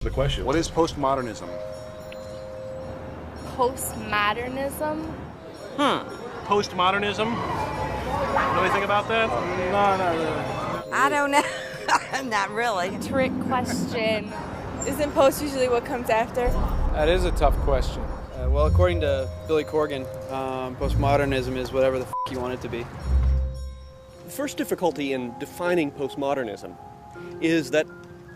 The question. What is postmodernism? Postmodernism? Postmodernism? Really think about that? No, not really. I don't know. Not really. Trick question. Isn't post usually what comes after? That is a tough question. Well, according to Billy Corgan, postmodernism is whatever the you want it to be. The first difficulty in defining postmodernism is that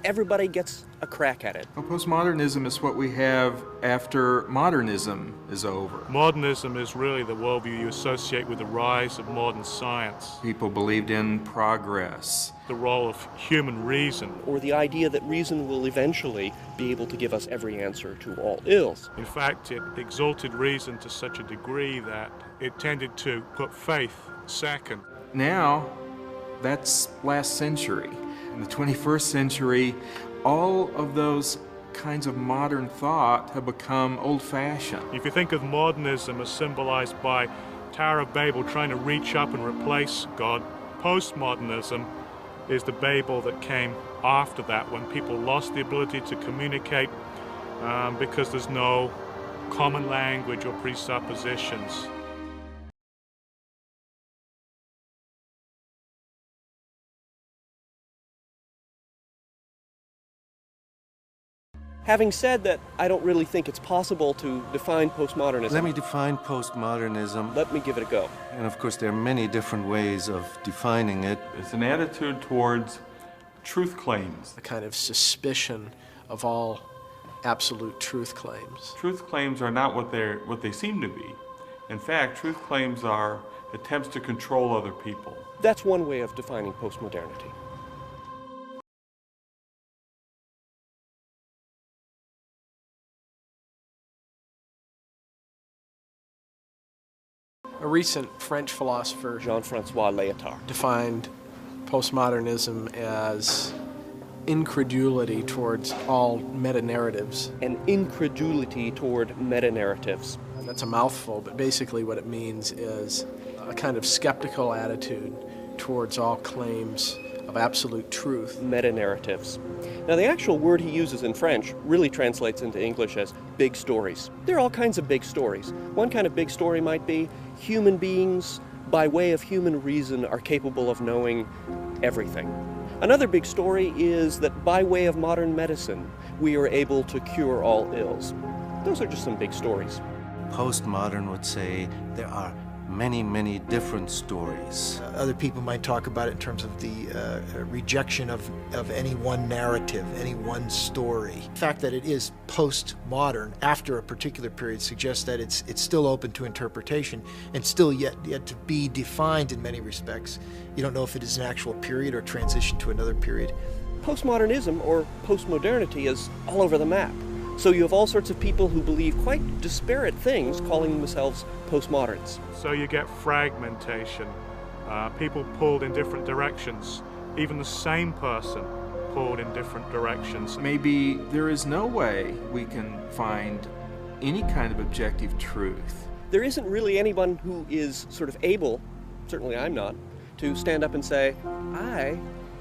everybody gets a crack at it. Well, postmodernism is what we have after modernism is over. Modernism is really the worldview you associate with the rise of modern science. People believed in progress. The role of human reason. Or the idea that reason will eventually be able to give us every answer to all ills. In fact, it exalted reason to such a degree that it tended to put faith second. Now, that's last century. In the 21st century, all of those kinds of modern thought have become old-fashioned. If you think of modernism as symbolized by Tower of Babel trying to reach up and replace God, postmodernism is the Babel that came after that, when people lost the ability to communicate because there's no common language or presuppositions. Having said that, I don't really think it's possible to define postmodernism. Let me define postmodernism. Let me give it a go. And of course, there are many different ways of defining it. It's an attitude towards truth claims. A kind of suspicion of all absolute truth claims. Truth claims are not what they seem to be. In fact, truth claims are attempts to control other people. That's one way of defining postmodernity. A recent French philosopher, Jean-Francois Lyotard, defined postmodernism as incredulity towards all meta-narratives. An incredulity toward meta-narratives. That's a mouthful, but basically what it means is a kind of skeptical attitude towards all claims of absolute truth. Meta-narratives. Now, the actual word he uses in French really translates into English as big stories. There are all kinds of big stories. One kind of big story might be human beings, by way of human reason, are capable of knowing everything. Another big story is that by way of modern medicine, we are able to cure all ills. Those are just some big stories. Postmodern would say there are many, many different stories. Other people might talk about it in terms of the rejection of any one narrative, any one story. The fact that it is postmodern after a particular period suggests that it's still open to interpretation and still yet to be defined in many respects. You don't know if it is an actual period or transition to another period. Postmodernism or postmodernity is all over the map. So you have all sorts of people who believe quite disparate things calling themselves postmoderns. So you get fragmentation, people pulled in different directions, even the same person pulled in different directions. Maybe there is no way we can find any kind of objective truth. There isn't really anyone who is sort of able, certainly I'm not, to stand up and say, I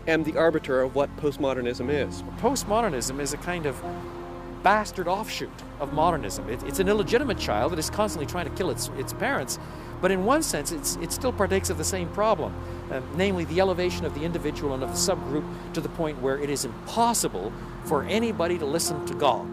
am the arbiter of what postmodernism is. Postmodernism is a kind of bastard offshoot of modernism. It's an illegitimate child that is constantly trying to kill its parents, but in one sense it still partakes of the same problem, namely the elevation of the individual and of the subgroup to the point where it is impossible for anybody to listen to God.